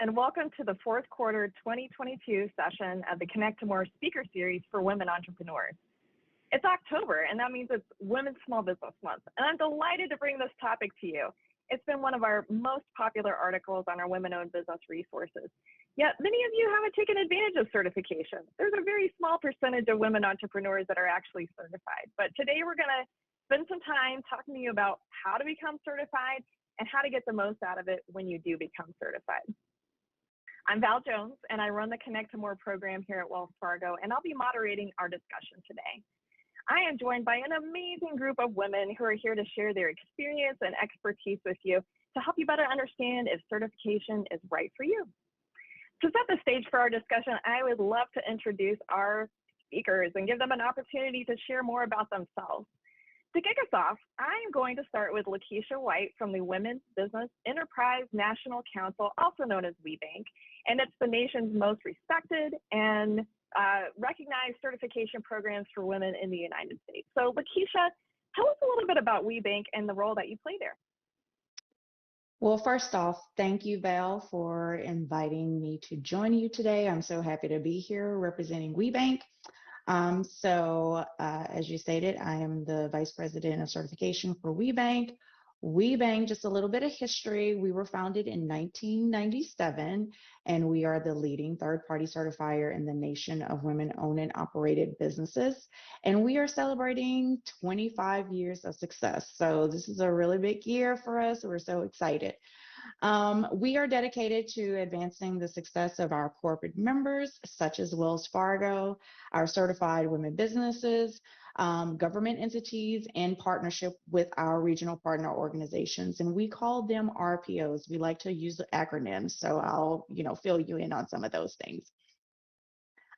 and welcome to the fourth quarter 2022 session of the Connect to More speaker series for women entrepreneurs. It's October, and that means it's Women's Small Business Month, and I'm delighted to bring this topic to you. It's been one of our most popular articles on our women-owned business resources. Yet many of you haven't taken advantage of certification. There's a very small percentage of women entrepreneurs that are actually certified, but today we're going to spend some time talking to you about how to become certified and how to get the most out of it when you do become certified. I'm Val Jones, and I run the Connect to More program here at Wells Fargo, and I'll be moderating our discussion today. I am joined by an amazing group of women who are here to share their experience and expertise with you to help you better understand if certification is right for you. To set the stage for our discussion, I would love to introduce our speakers and give them an opportunity to share more about themselves. To kick us off, I'm going to start with Lakeisha White from the Women's Business Enterprise National Council, also known as WeBank, and it's the nation's most respected and recognized certification programs for women in the United States. So Lakeisha, tell us a little bit about WeBank and the role that you play there. Well, first off, thank you, Val, for inviting me to join you today. I'm so happy to be here representing WeBank. As you stated, I am the Vice President of Certification for WeBank. WeBank, just a little bit of history. We were founded in 1997, and we are the leading third-party certifier in the nation of women-owned and operated businesses. And we are celebrating 25 years of success. So this is a really big year for us. We're so excited. We are dedicated to advancing the success of our corporate members, such as Wells Fargo, our certified women businesses, government entities, in partnership with our regional partner organizations. And we call them RPOs. We like to use the acronyms, so I'll, fill you in on some of those things.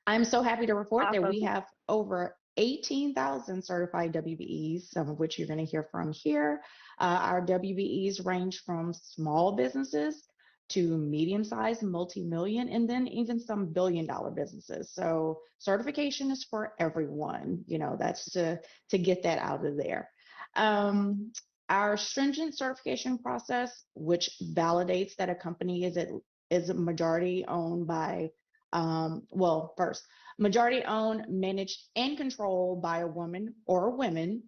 I'm so happy to report that we have over 18,000 certified WBEs, some of which you're going to hear from here. Our WBEs range from small businesses to medium-sized, multi-million, and then even some billion-dollar businesses. So certification is for everyone. That's to get that out of there. Our stringent certification process, which validates that a company is majority owned by, first, majority owned, managed, and controlled by a woman or women,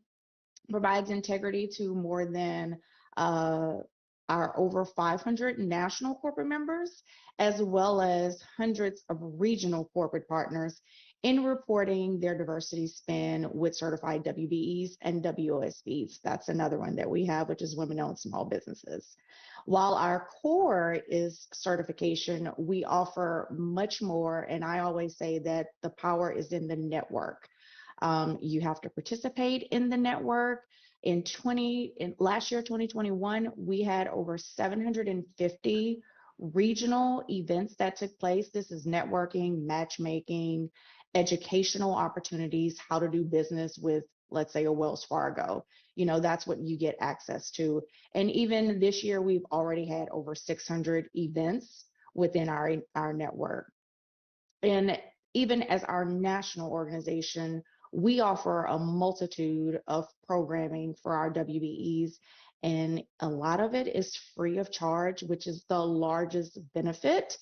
provides integrity to more than our over 500 national corporate members, as well as hundreds of regional corporate partners in reporting their diversity spend with certified WBEs and WOSBs. That's another one that we have, which is women-owned small businesses. While our core is certification, we offer much more, and I always say that the power is in the network. You have to participate in the network. In last year, 2021, we had over 750 regional events that took place. This is networking, matchmaking, educational opportunities, how to do business with, let's say, a Wells Fargo. That's what you get access to. And even this year, we've already had over 600 events within our network. And even as our national organization, we offer a multitude of programming for our WBEs, and a lot of it is free of charge, which is the largest benefit.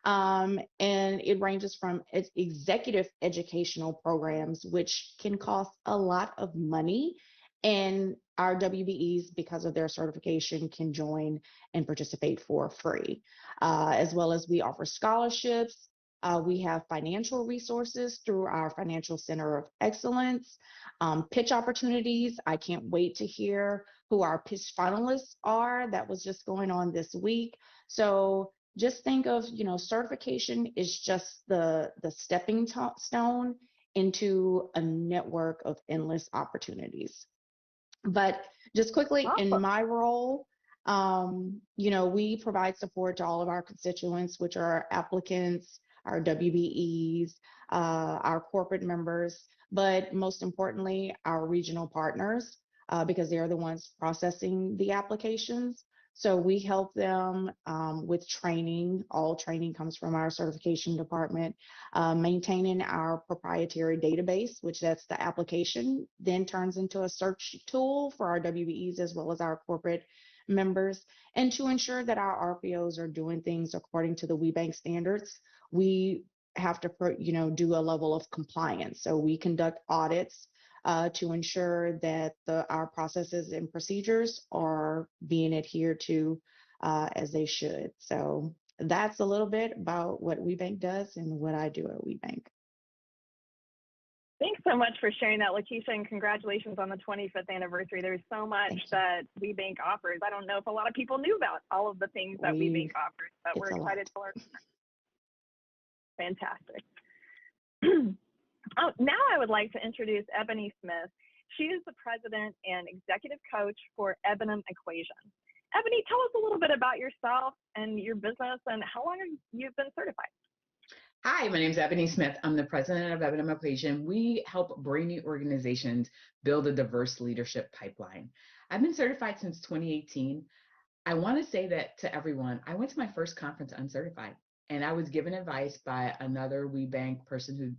And it ranges from executive educational programs, which can cost a lot of money. And our WBEs, because of their certification, can join and participate for free, as well as we offer scholarships. We have financial resources through our Financial Center of Excellence, pitch opportunities. I can't wait to hear who our pitch finalists are. That was just going on this week. So just think of, certification is just the stepping stone into a network of endless opportunities. But just quickly, in my role, we provide support to all of our constituents, which are applicants, our WBEs, our corporate members, but most importantly, our regional partners, because they're the ones processing the applications. So we help them with training. All training comes from our certification department, maintaining our proprietary database, which that's the application, then turns into a search tool for our WBEs as well as our corporate members. And to ensure that our RPOs are doing things according to the WeBank standards, we have to, do a level of compliance. So we conduct audits to ensure that our processes and procedures are being adhered to as they should. So that's a little bit about what WeBank does and what I do at WeBank. Thanks so much for sharing that, Lakeisha, and congratulations on the 25th anniversary. There's so much that WeBank offers. I don't know if a lot of people knew about all of the things that WeBank offers, but we're excited to learn. Fantastic. Now I would like to introduce Ebony Smith. She is the president and executive coach for Ebony Equation. Ebony, tell us a little bit about yourself and your business and how long you've been certified. Hi, my name is Ebony Smith. I'm the president of Ebony Equation. We help brainy organizations build a diverse leadership pipeline. I've been certified since 2018. I want to say that to everyone, I went to my first conference uncertified, and I was given advice by another WeBank person who,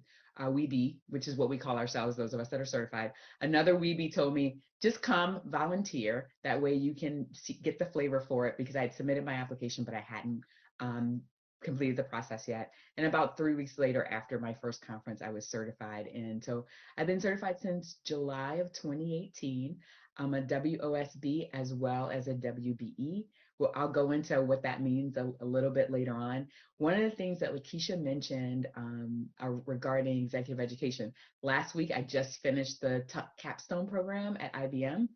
WeBe, which is what we call ourselves, those of us that are certified. Another WeBe told me, just come volunteer. That way you can get the flavor for it, because I had submitted my application, but I hadn't completed the process yet. And about 3 weeks later, after my first conference, I was certified. And so I've been certified since July of 2018. I'm a WOSB as well as a WBE. Well, I'll go into what that means a little bit later on. One of the things that Lakeisha mentioned regarding executive education, last week I just finished the capstone program at IBM.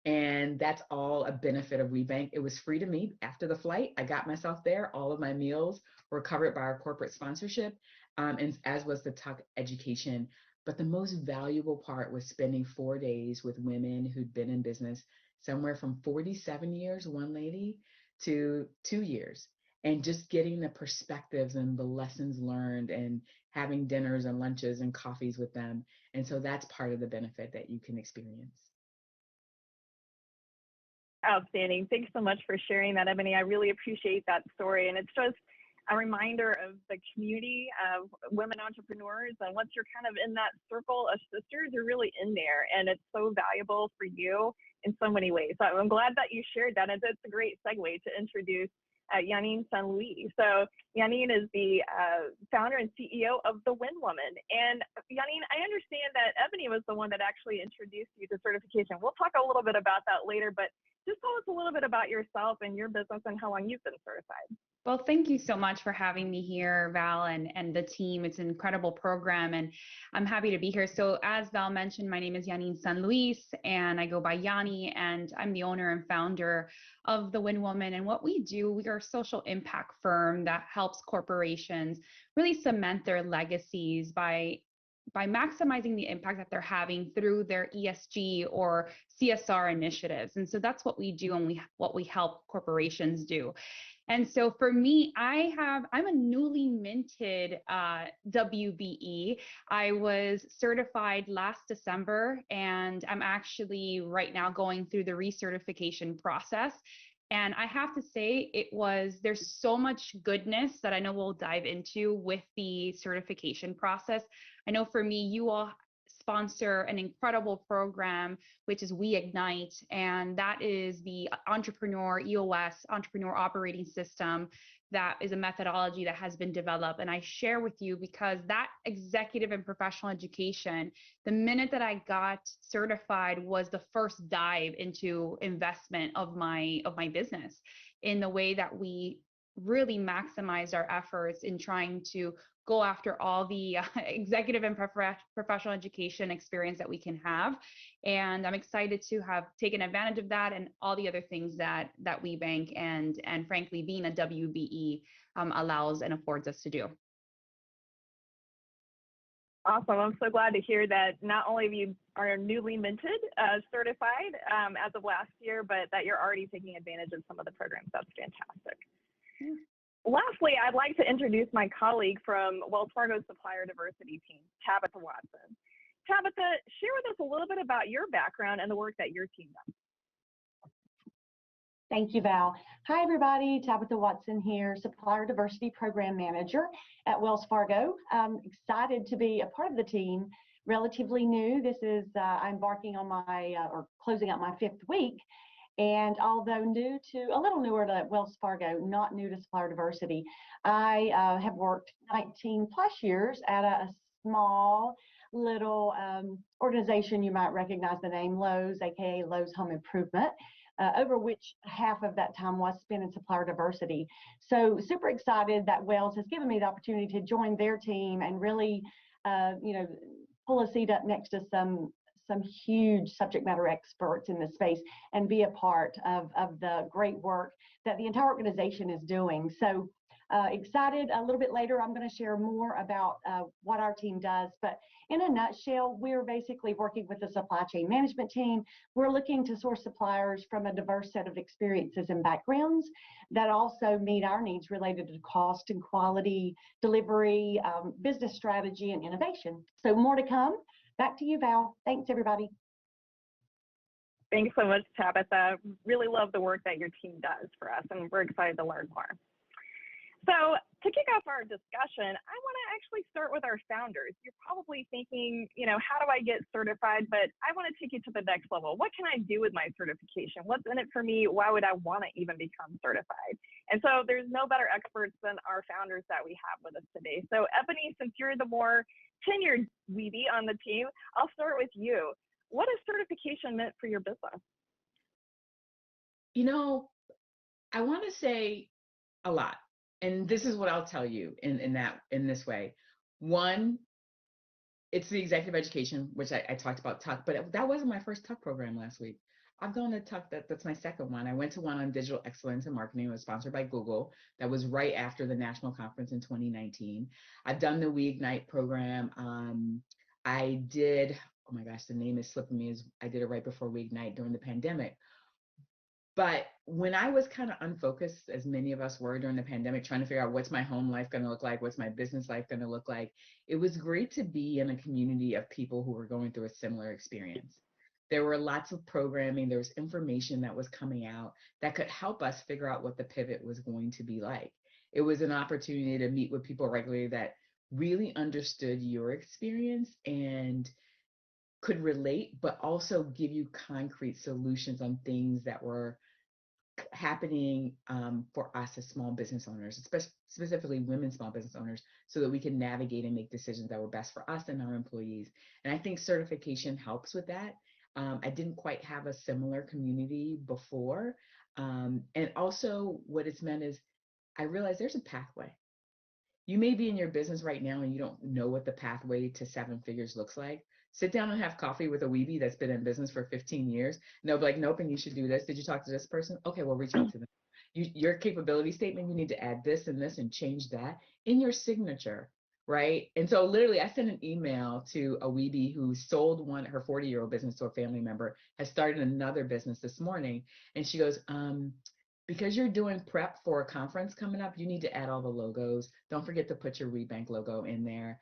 And that's all a benefit of WeBank. It was free to me after the flight. I got myself there. All of my meals were covered by our corporate sponsorship, and as was the Tuck education. But the most valuable part was spending 4 days with women who'd been in business somewhere from 47 years, one lady, to 2 years, and just getting the perspectives and the lessons learned and having dinners and lunches and coffees with them. And so that's part of the benefit that you can experience. Outstanding. Thanks so much for sharing that, Ebony. I really appreciate that story. And it's just a reminder of the community of women entrepreneurs. And once you're kind of in that circle of sisters, you're really in there. And it's so valuable for you in so many ways. So I'm glad that you shared that. And it's a great segue to introduce Janine Saint-Louis. So Janine is the founder and CEO of The Win Woman. And Janine, I understand that Ebony was the one that actually introduced you to certification. We'll talk a little bit about that later, but just tell us a little bit about yourself and your business and how long you've been certified. Well, thank you so much for having me here, Val, and the team. It's an incredible program, and I'm happy to be here. So as Val mentioned, my name is Janine Saint-Louis, and I go by Yanni, and I'm the owner and founder of The Win Woman. And what we do, we are a social impact firm that helps corporations really cement their legacies by maximizing the impact that they're having through their ESG or CSR initiatives. And so that's what we do and what we help corporations do. And so for me, I'm a newly minted WBE. I was certified last December, and I'm actually right now going through the recertification process. And I have to say, there's so much goodness that I know we'll dive into with the certification process. I know for me, you all sponsor an incredible program, which is We Ignite, and that is the Entrepreneur EOS, Entrepreneur Operating System. That is a methodology that has been developed, and I share with you because that executive and professional education, the minute that I got certified, was the first dive into investment of my business in the way that we really maximized our efforts in trying to go after all the executive and professional education experience that we can have. And I'm excited to have taken advantage of that and all the other things that WeBank and frankly, being a WBE allows and affords us to do. Awesome. I'm so glad to hear that not only of you are newly minted certified as of last year, but that you're already taking advantage of some of the programs. That's fantastic. Yeah. Lastly, I'd like to introduce my colleague from Wells Fargo's Supplier Diversity team, Tabitha Watson. Tabitha, share with us a little bit about your background and the work that your team does. Thank you, Val. Hi, everybody. Tabitha Watson here, Supplier Diversity Program Manager at Wells Fargo. I'm excited to be a part of the team, relatively new. This is, I'm embarking on my, or closing out my 5th week. And although a little newer to Wells Fargo, not new to supplier diversity, I have worked 19 plus years at a small little organization. You might recognize the name Lowe's, aka Lowe's Home Improvement, over which half of that time was spent in supplier diversity. So super excited that Wells has given me the opportunity to join their team and really, pull a seat up next to some huge subject matter experts in this space and be a part of the great work that the entire organization is doing. So excited. A little bit later, I'm going to share more about what our team does. But in a nutshell, we're basically working with the supply chain management team. We're looking to source suppliers from a diverse set of experiences and backgrounds that also meet our needs related to cost and quality, delivery, business strategy, and innovation. So more to come. Back to you, Val. Thanks, everybody. Thanks so much, Tabitha. Really love the work that your team does for us, and we're excited to learn more. So to kick off our discussion, I want to actually start with our founders. You're probably thinking, how do I get certified? But I want to take you to the next level. What can I do with my certification? What's in it for me? Why would I want to even become certified? And so there's no better experts than our founders that we have with us today. So Ebony, since you're the more tenured weebie on the team, I'll start with you. What has certification meant for your business? I want to say a lot. And this is what I'll tell you in this way. One, it's the executive education, which I talked about Tuck, but that wasn't my first Tuck program last week. I've gone to Tuck, that's my second one. I went to one on digital excellence and marketing. It was sponsored by Google. That was right after the national conference in 2019. I've done the We Ignite program. I did, oh my gosh, the name is slipping me. I did it right before We Ignite during the pandemic. But when I was kind of unfocused, as many of us were during the pandemic, trying to figure out what's my home life going to look like, what's my business life going to look like, it was great to be in a community of people who were going through a similar experience. There were lots of programming, there was information that was coming out that could help us figure out what the pivot was going to be like. It was an opportunity to meet with people regularly that really understood your experience and could relate, but also give you concrete solutions on things that were happening for us as small business owners, specifically women small business owners, so that we can navigate and make decisions that were best for us and our employees. And I think certification helps with that. I didn't quite have a similar community before. And also what it's meant is I realized there's a pathway. You may be in your business right now and you don't know what the pathway to 7 figures looks like. Sit down and have coffee with a weebie that's been in business for 15 years. And they'll be like, nope, and you should do this. Did you talk to this person? Okay, well, reach out to them. Your capability statement, you need to add this and this and change that in your signature, right? And so literally I sent an email to a weebie who sold her 40-year-old business to a family member, has started another business this morning. And she goes, because you're doing prep for a conference coming up, you need to add all the logos. Don't forget to put your WeBank logo in there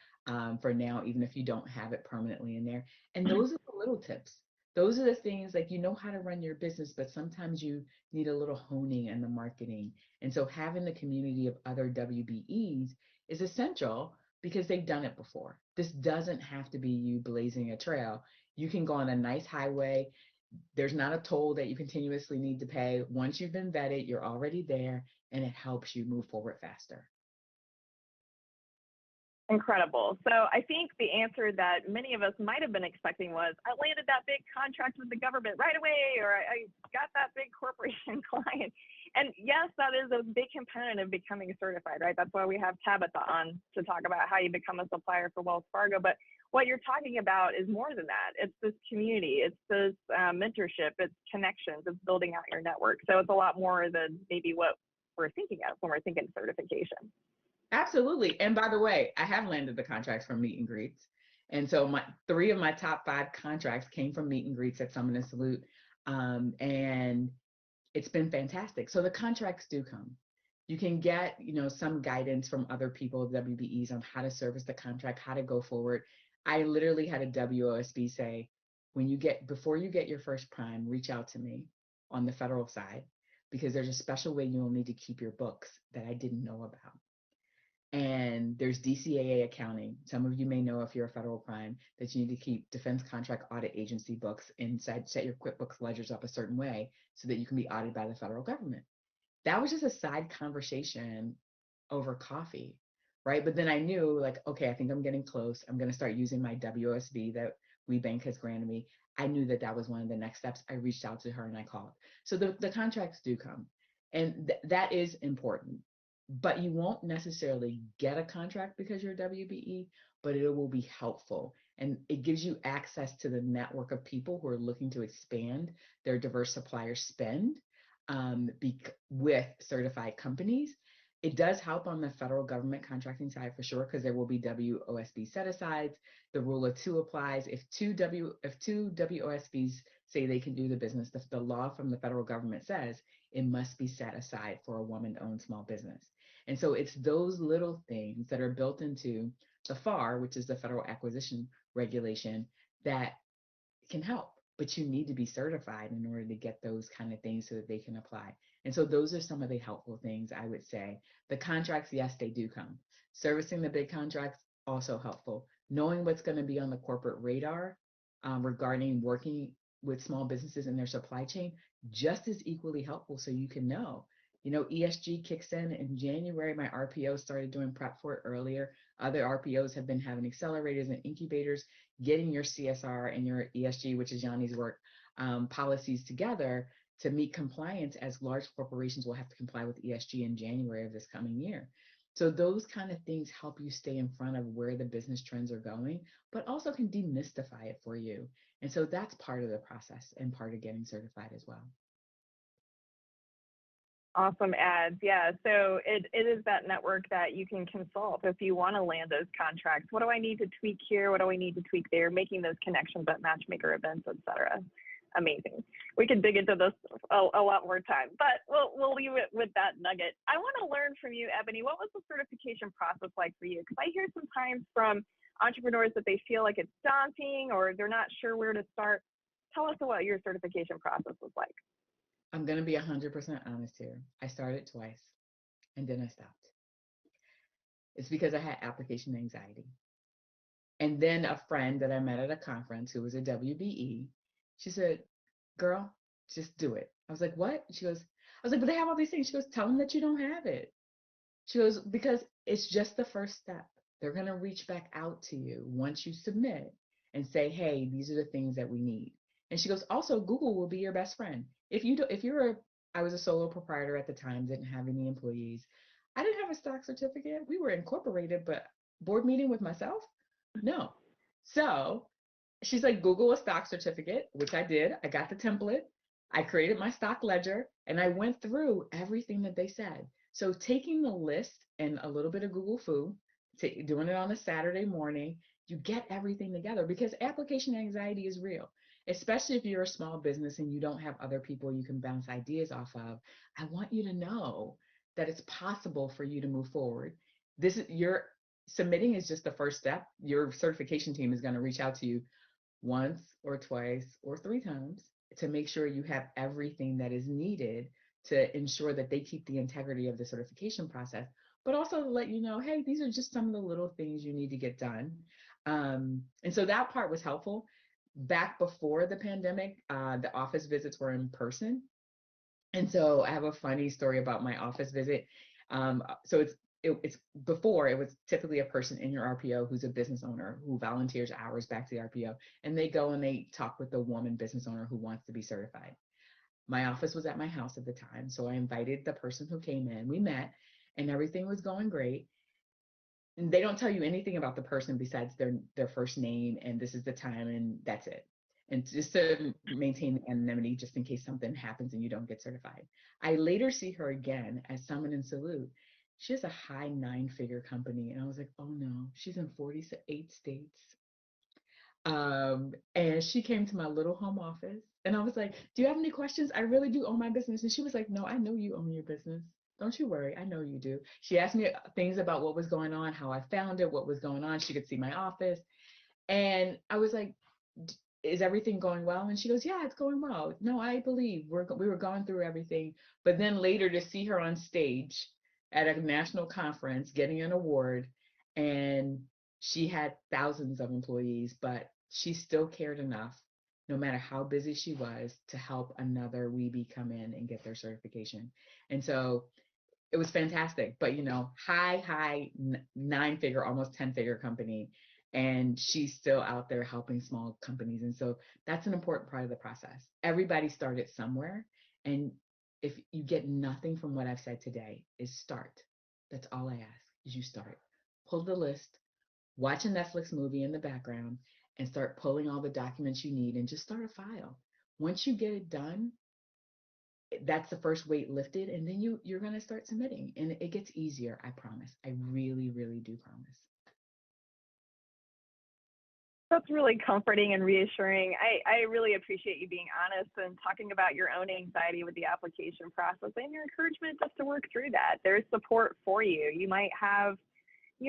for now, even if you don't have it permanently in there. And those are the little tips. Those are the things, like, you know how to run your business, but sometimes you need a little honing in the marketing. And so having the community of other WBEs is essential because they've done it before. This doesn't have to be you blazing a trail. You can go on a nice highway. There's not a toll that you continuously need to pay. Once you've been vetted, you're already there, and it helps you move forward faster. Incredible. So I think the answer that many of us might have been expecting was, I landed that big contract with the government right away, or I got that big corporation client. And yes, that is a big component of becoming certified, right? That's why we have Tabitha on to talk about how you become a supplier for Wells Fargo. But what you're talking about is more than that. It's this community, it's this mentorship, it's connections, it's building out your network. So it's a lot more than maybe what we're thinking of when we're thinking certification. Absolutely. And by the way, I have landed the contracts from meet and greets. And so 3 of my top 5 contracts came from meet and greets at Summit and Salute. And it's been fantastic. So the contracts do come. You can get, some guidance from other people, WBEs, on how to service the contract, how to go forward. I literally had a WOSB say, before you get your first prime, reach out to me on the federal side, because there's a special way you'll need to keep your books that I didn't know about. And there's DCAA accounting. Some of you may know, if you're a federal prime, that you need to keep Defense Contract Audit Agency books inside, set your QuickBooks ledgers up a certain way so that you can be audited by the federal government. That was just a side conversation over coffee, right? But then I knew, like, okay, I think I'm getting close. I'm going to start using my WOSB that WeBank has granted me. I knew that that was one of the next steps. I reached out to her and I called. So the contracts do come, and that is important. But you won't necessarily get a contract because you're a WBE, but it will be helpful. And it gives you access to the network of people who are looking to expand their diverse supplier spend with certified companies. It does help on the federal government contracting side for sure, because there will be WOSB set-asides. The rule of two applies. If two WOSBs say they can do the business, the law from the federal government says it must be set aside for a woman-owned small business. And so it's those little things that are built into the FAR, which is the Federal Acquisition Regulation, that can help. But you need to be certified in order to get those kind of things so that they can apply. And so those are some of the helpful things I would say. The contracts, yes, they do come. Servicing the big contracts, also helpful. Knowing what's going to be on the corporate radar regarding working with small businesses in their supply chain, just as equally helpful, so you can know. You know, ESG kicks in January. My RPO started doing prep for it earlier. Other RPOs have been having accelerators and incubators, getting your CSR and your ESG, which is Yanni's work, policies together to meet compliance, as large corporations will have to comply with ESG in January of this coming year. So those kind of things help you stay in front of where the business trends are going, but also can demystify it for you. And so that's part of the process and part of getting certified as well. Awesome ads. Yeah. So it is that network that you can consult if you want to land those contracts. What do I need to tweak here? What do I need to tweak there? Making those connections at matchmaker events, etc. Amazing. We could dig into this a lot more time, but we'll leave it with that nugget. I want to learn from you, Ebony. What was the certification process like for you? Because I hear sometimes from entrepreneurs that they feel like it's daunting or they're not sure where to start. Tell us what your certification process was like. I'm going to be 100% honest here. I started twice and then I stopped. It's because I had application anxiety. And then a friend that I met at a conference who was a WBE, she said, girl, just do it. I was like, what? She goes, I was like, but they have all these things. She goes, tell them that you don't have it. She goes, because it's just the first step. They're going to reach back out to you once you submit and say, hey, these are the things that we need. And she goes, also, Google will be your best friend. I was a solo proprietor at the time, didn't have any employees. I didn't have a stock certificate. We were incorporated, but board meeting with myself? No. So she's like, Google a stock certificate, which I did. I got the template. I created my stock ledger and I went through everything that they said. So taking the list and a little bit of Google Foo, doing it on a Saturday morning, you get everything together, because application anxiety is real, especially if you're a small business and you don't have other people you can bounce ideas off of. I want you to know that it's possible for you to move forward. Your submitting is just the first step. Your certification team is going to reach out to you once or twice or 3 times to make sure you have everything that is needed to ensure that they keep the integrity of the certification process, but also to let you know, hey, these are just some of the little things you need to get done. And so that part was helpful. Back before the pandemic, the office visits were in person. And so I have a funny story about my office visit. So it's before, it was typically a person in your RPO who's a business owner who volunteers hours back to the RPO, and they go and they talk with the woman business owner who wants to be certified. My office was at my house at the time, so I invited the person who came in. We met, and everything was going great. And they don't tell you anything about the person besides their first name, and this is the time, and that's it. And just to maintain anonymity, just in case something happens and you don't get certified. I later see her again at Summit and Salute. She has a high 9-figure company. And I was like, oh no, she's in 48 states. And she came to my little home office and I was like, do you have any questions? I really do own my business. And she was like, no, I know you own your business. Don't you worry. I know you do. She asked me things about what was going on, how I found it, what was going on. She could see my office. And I was like, is everything going well? And she goes, yeah, it's going well. No, I believe we were going through everything. But then later to see her on stage at a national conference getting an award, and she had thousands of employees, but she still cared enough, no matter how busy she was, to help another Weebie come in and get their certification. And so it was fantastic, but high 9-figure, almost 10-figure company, and she's still out there helping small companies. And so that's an important part of the process. Everybody started somewhere, and if you get nothing from what I've said today, is start. That's all I ask, is you start. Pull the list, watch a Netflix movie in the background, and start pulling all the documents you need, and just start a file. Once you get it done, that's the first weight lifted, and then you're going to start submitting, and it gets easier. I promise. I really, really do promise. That's really comforting and reassuring. I really appreciate you being honest and talking about your own anxiety with the application process and your encouragement just to work through that. There's support for you. You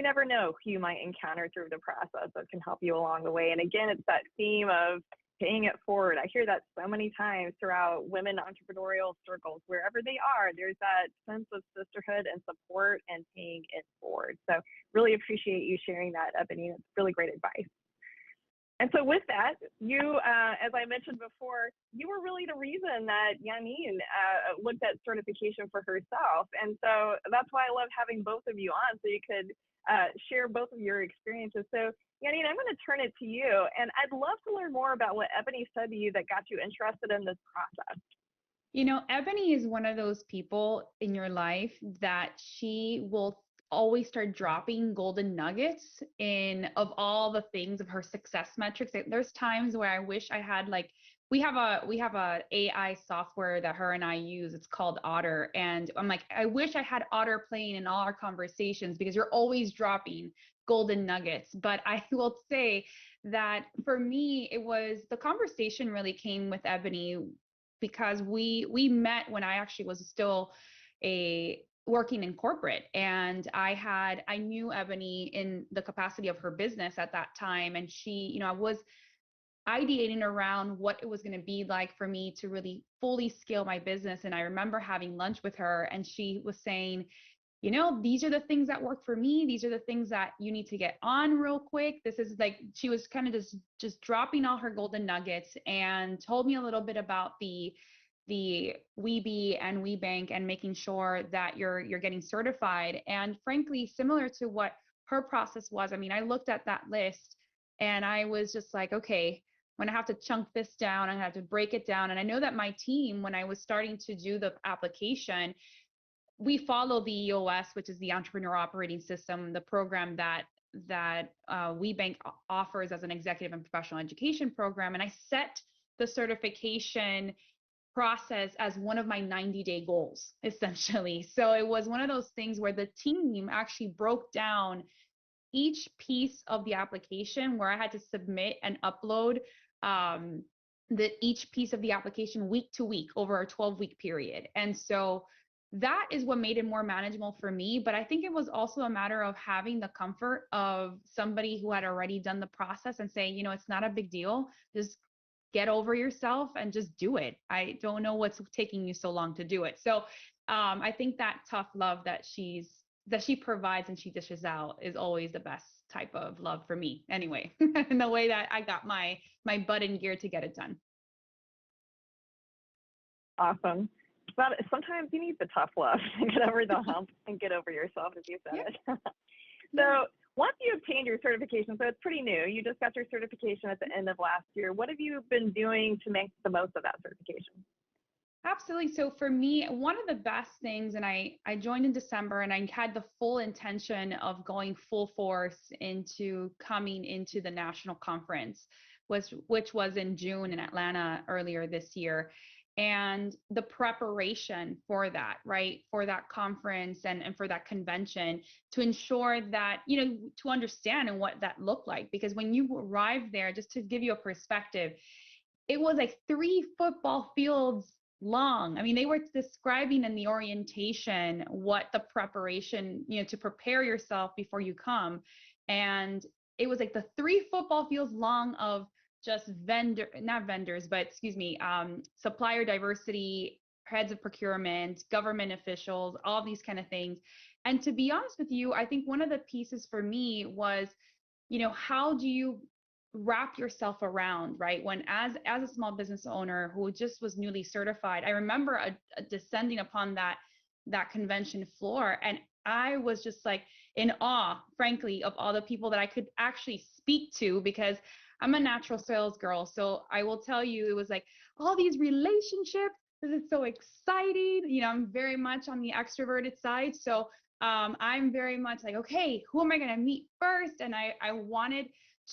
never know who you might encounter through the process that can help you along the way. And again, it's that theme of paying it forward. I hear that so many times throughout women entrepreneurial circles. Wherever they are, there's that sense of sisterhood and support and paying it forward. So really appreciate you sharing that, Ebony. It's really great advice. And so with that, you, as I mentioned before, you were really the reason that Janine looked at certification for herself. And so that's why I love having both of you on, so you could share both of your experiences. So Janine, I'm going to turn it to you, and I'd love to learn more about what Ebony said to you that got you interested in this process. Ebony is one of those people in your life that she will always start dropping golden nuggets of all the things of her success metrics. There's times where I wish I had, like, we have a AI software that her and I use. It's called Otter. And I'm like, I wish I had Otter playing in all our conversations, because you're always dropping golden nuggets. But I will say that for me, the conversation really came with Ebony because we met when I actually was still working in corporate, and I knew Ebony in the capacity of her business at that time, and she, I was ideating around what it was going to be like for me to really fully scale my business. And I remember having lunch with her, and she was saying, these are the things that work for me. These are the things that you need to get on real quick. This is like, she was kind of just dropping all her golden nuggets, and told me a little bit about the Weebie and WeBank, and making sure that you're getting certified. And frankly, similar to what her process was, I mean, I looked at that list and I was just like, okay, I'm gonna have to chunk this down. I'm gonna have to break it down. And I know that my team, when I was starting to do the application, we follow the EOS, which is the Entrepreneur Operating System, the program that WeBank offers as an executive and professional education program. And I set the certification process as one of my 90-day goals, essentially. So it was one of those things where the team actually broke down each piece of the application, where I had to submit and upload each piece of the application week to week over a 12-week period. And so that is what made it more manageable for me. But I think it was also a matter of having the comfort of somebody who had already done the process and saying, it's not a big deal. Just get over yourself and just do it. I don't know what's taking you so long to do it. So I think that tough love that she provides and she dishes out is always the best type of love for me anyway, in the way that I got my butt in gear to get it done. Awesome. But sometimes you need the tough love to get over the hump and get over yourself, as you said it. So once you obtained your certification, so it's pretty new, you just got your certification at the end of last year. What have you been doing to make the most of that certification? Absolutely. So for me, one of the best things, and I joined in December, and I had the full intention of going full force into coming into the national conference, which was in June in Atlanta earlier this year. And the preparation for that, right, for that conference and for that convention, to ensure that, to understand and what that looked like. Because when you arrive there, just to give you a perspective, it was like 3 football fields long. I mean, they were describing in the orientation what the preparation, to prepare yourself before you come. And it was like the 3 football fields long of just supplier diversity, heads of procurement, government officials, all these kind of things. And to be honest with you, I think one of the pieces for me was, how do you wrap yourself around, right? When as a small business owner who just was newly certified, I remember descending upon that convention floor, and I was just like in awe, frankly, of all the people that I could actually speak to, because I'm a natural sales girl. So I will tell you, it was like all these relationships. This is so exciting. I'm very much on the extroverted side. So I'm very much like, okay, who am I going to meet first? And I wanted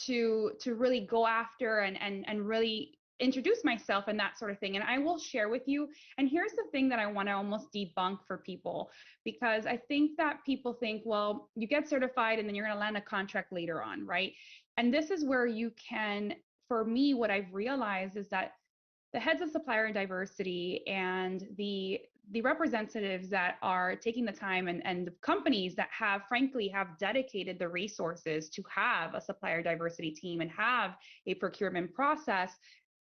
to really go after and really introduce myself and that sort of thing. And I will share with you. And here's the thing that I want to almost debunk for people, because I think that people think, well, you get certified and then you're going to land a contract later on, right? And this is where you can, for me, what I've realized is that the heads of supplier diversity and the representatives that are taking the time, and the companies that frankly have dedicated the resources to have a supplier diversity team and have a procurement process,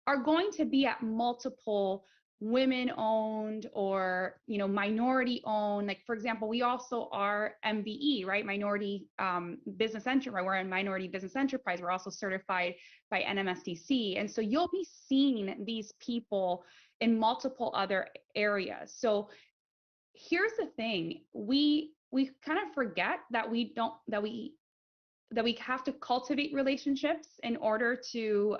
are going to be at multiple women owned or minority owned. Like, for example, we also are MBE, right? Minority business enterprise. We're a minority business enterprise. We're also certified by NMSDC. And so you'll be seeing these people in multiple other areas. So here's the thing, we kind of forget that we have to cultivate relationships in order to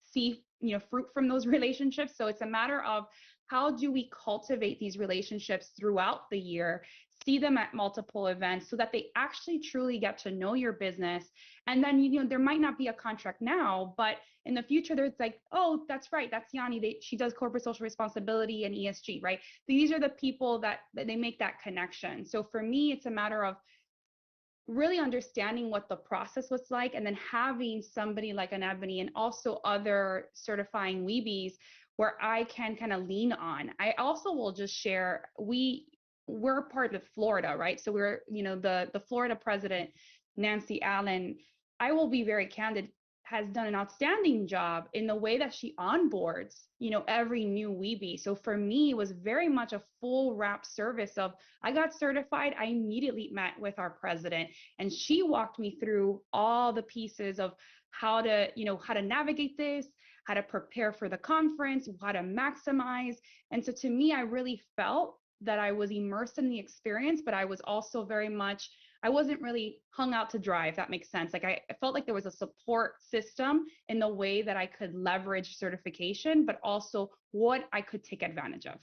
see fruit from those relationships. So it's a matter of how do we cultivate these relationships throughout the year, see them at multiple events so that they actually truly get to know your business. And then there might not be a contract now, but in the future there's like, oh, that's right, that's Yanni, she does corporate social responsibility and ESG, right? These are the people that they make that connection. So for me, it's a matter of really understanding what the process was like, and then having somebody like an Ebony and also other certifying Weebies where I can kind of lean on. I also will just share, we're part of Florida, right? So we're, the Florida president, Nancy Allen, I will be very candid, has done an outstanding job in the way that she onboards, every new Weebie. So for me, it was very much a full wrap service of, I got certified, I immediately met with our president, and she walked me through all the pieces of how to navigate this, how to prepare for the conference, how to maximize. And so to me, I really felt that I was immersed in the experience, but I was also very much, I wasn't really hung out to dry, if that makes sense. Like I felt like there was a support system in the way that I could leverage certification, but also what I could take advantage of.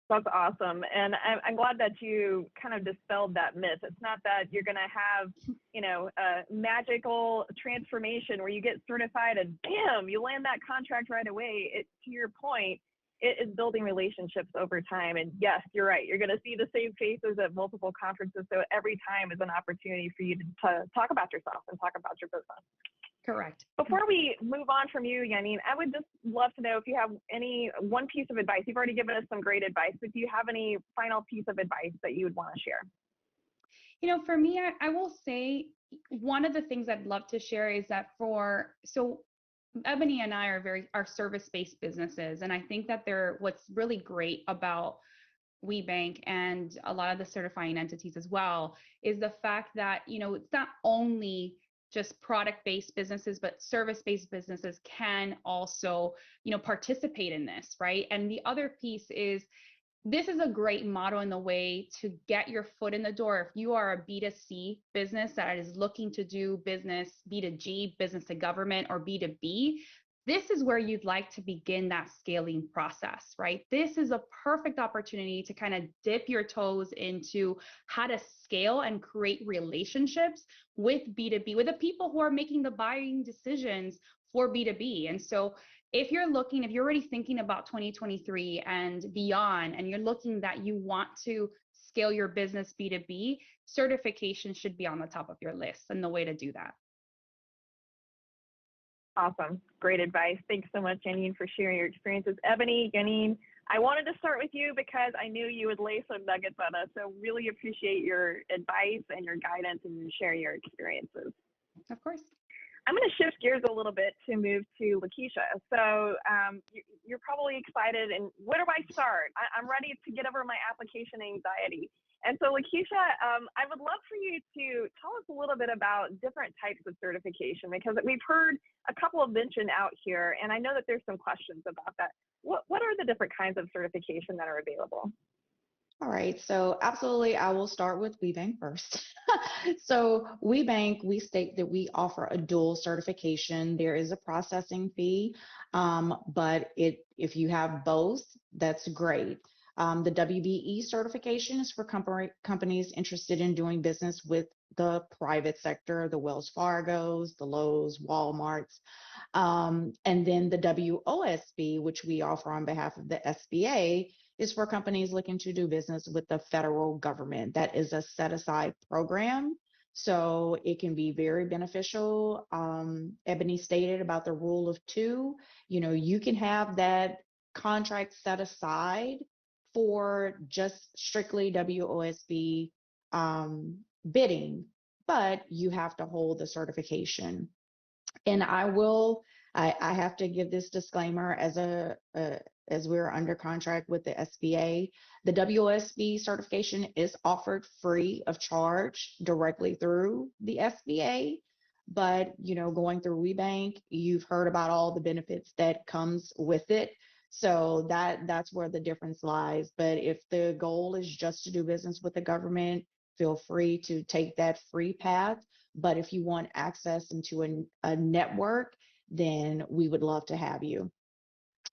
That's awesome. And I'm glad that you kind of dispelled that myth. It's not that you're going to have, a magical transformation where you get certified and bam, you land that contract right away. To your point, it is building relationships over time. And yes, you're right. You're going to see the same faces at multiple conferences. So every time is an opportunity for you to talk about yourself and talk about your business. Correct. Before we move on from you, Yanine, I would just love to know if you have one piece of advice. You've already given us some great advice, but do you have any final piece of advice that you would want to share? For me, I will say one of the things I'd love to share is that Ebony and I are service-based businesses. And I think that what's really great about WeBank and a lot of the certifying entities as well is the fact that, it's not only just product-based businesses, but service-based businesses can also, participate in this, right? And the other piece is, this is a great model in the way to get your foot in the door. If you are a B2C business that is looking to do business, B2G, business to government, or B2B, this is where you'd like to begin that scaling process, right? This is a perfect opportunity to kind of dip your toes into how to scale and create relationships with B2B, with the people who are making the buying decisions for B2B. And so if you're already thinking about 2023 and beyond, and you're looking that you want to scale your business B2B, certification should be on the top of your list and the way to do that. Awesome. Great advice. Thanks so much, Yanine, for sharing your experiences. Ebony, Yanine, I wanted to start with you because I knew you would lay some nuggets on us. So really appreciate your advice and your guidance and sharing your experiences. Of course. I'm going to shift gears a little bit to move to Lakeisha. So you're probably excited, and where do I start? I'm ready to get over my application anxiety. And so Lakeisha, I would love for you to tell us a little bit about different types of certification, because we've heard a couple of mentioned out here, and I know that there's some questions about that. What are the different kinds of certification that are available? All right, so absolutely, I will start with WeBank first. So WeBank, we state that we offer a dual certification. There is a processing fee, but if you have both, that's great. The WBE certification is for companies interested in doing business with the private sector, the Wells Fargos, the Lowe's, Walmarts. And then the WOSB, which we offer on behalf of the SBA, is for companies looking to do business with the federal government. That is a set aside program. So it can be very beneficial. Ebony stated about the rule of two. You can have that contract set aside for just strictly WOSB bidding, but you have to hold the certification. And I have to give this disclaimer as we're under contract with the SBA. The WOSB certification is offered free of charge directly through the SBA. But, going through WeBank, you've heard about all the benefits that comes with it. So that's where the difference lies. But if the goal is just to do business with the government, feel free to take that free path. But if you want access into a network, then we would love to have you.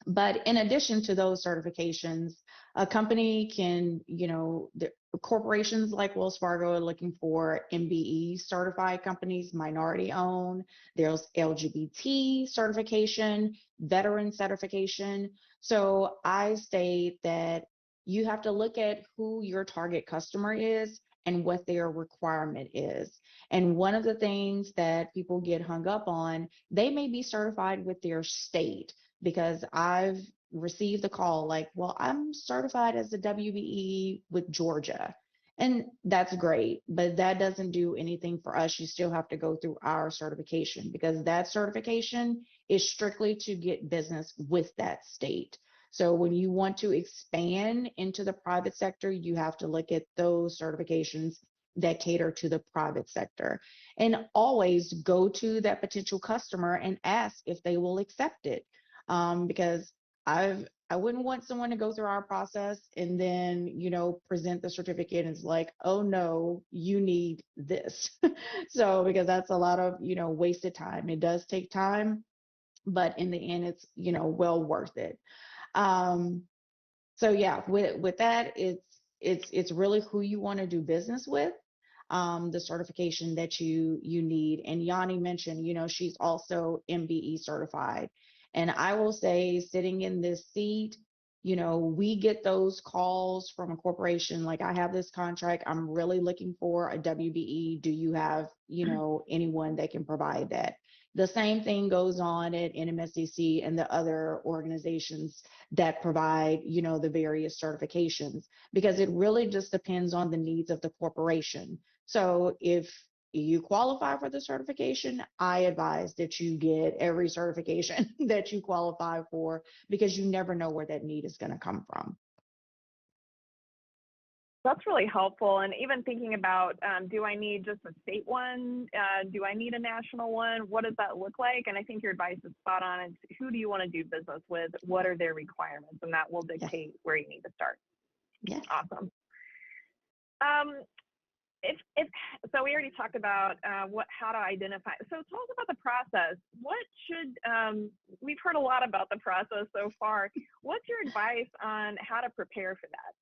But in addition to those certifications, a company can, the corporations like Wells Fargo are looking for MBE certified companies, minority owned. There's LGBT certification, veteran certification. So I state that you have to look at who your target customer is and what their requirement is. And one of the things that people get hung up on, they may be certified with their state, because I've received the call like, well, I'm certified as a WBE with Georgia. And that's great, but that doesn't do anything for us. You still have to go through our certification, because that certification is strictly to get business with that state. So when you want to expand into the private sector, you have to look at those certifications that cater to the private sector. And always go to that potential customer and ask if they will accept it. Because I wouldn't want someone to go through our process and then, present the certificate and it's like, oh no, you need this. So because that's a lot of, wasted time. It does take time, but in the end, it's, well worth it. So yeah, with that, it's really who you want to do business with, the certification that you need. And Yanni mentioned, she's also MBE certified. And I will say, sitting in this seat, we get those calls from a corporation like, I have this contract, I'm really looking for a WBE. Do you have, anyone that can provide that? The same thing goes on at NMSDC and the other organizations that provide, the various certifications, because it really just depends on the needs of the corporation. So if you qualify for the certification, I advise that you get every certification that you qualify for, because you never know where that need is going to come from. That's really helpful. And even thinking about, do I need just a state one? Do I need a national one? What does that look like? And I think your advice is spot on. It's who do you want to do business with? What are their requirements? And that will dictate where you need to start. Yes. Awesome. So we already talked about how to identify. So tell us about the process. We've heard a lot about the process so far. What's your advice on how to prepare for that?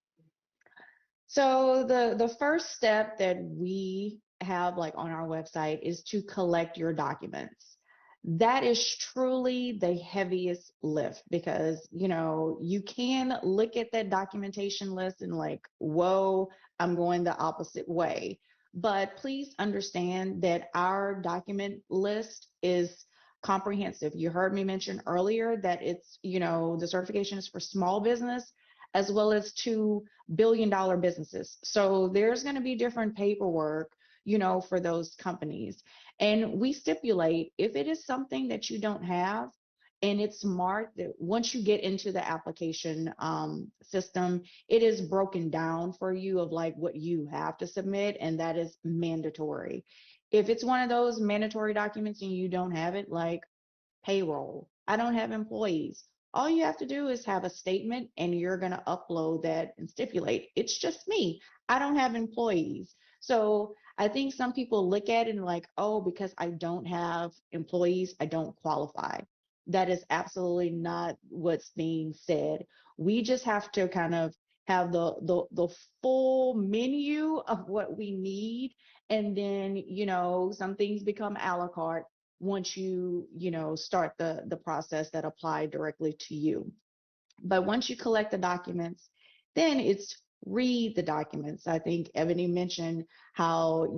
So the first step that we have like on our website is to collect your documents. That is truly the heaviest lift, because, you can look at that documentation list and like, whoa, I'm going the opposite way. But please understand that our document list is comprehensive. You heard me mention earlier that it's, the certification is for small business as well as $2 billion businesses. So there's going to be different paperwork for those companies. And we stipulate if it is something that you don't have, and it's marked that once you get into the application system, it is broken down for you of like what you have to submit, and that is mandatory. If it's one of those mandatory documents and you don't have it, like payroll, I don't have employees. All you have to do is have a statement, and you're going to upload that and stipulate it's just me. I don't have employees. So I think some people look at it and like, oh, because I don't have employees, I don't qualify. That is absolutely not what's being said. We just have to kind of have the full menu of what we need, and then some things become a la carte once you start the process that apply directly to you. But once you collect the documents, then it's read the documents. I think Ebony mentioned how,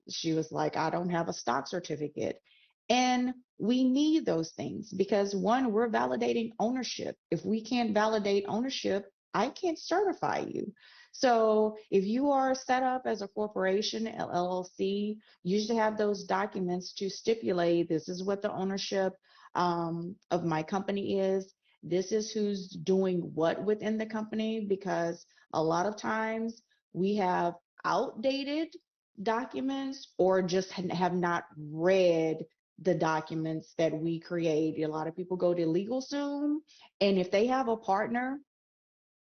she was like, I don't have a stock certificate. And we need those things because one, we're validating ownership. If we can't validate ownership, I can't certify you. So if you are set up as a corporation, LLC, you should have those documents to stipulate this is what the ownership of my company is. This is who's doing what within the company, because a lot of times we have outdated documents or just have not read the documents that we create. A lot of people go to LegalZoom, and if they have a partner,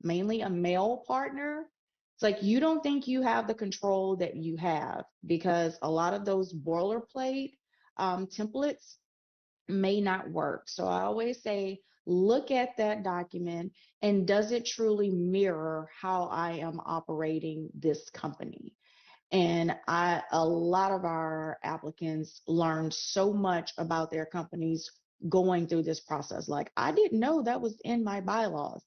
mainly a male partner, it's like you don't think you have the control that you have, because a lot of those boilerplate templates may not work. So I always say, look at that document, and does it truly mirror how I am operating this company? And a lot of our applicants learned so much about their companies going through this process. Like, I didn't know that was in my bylaws.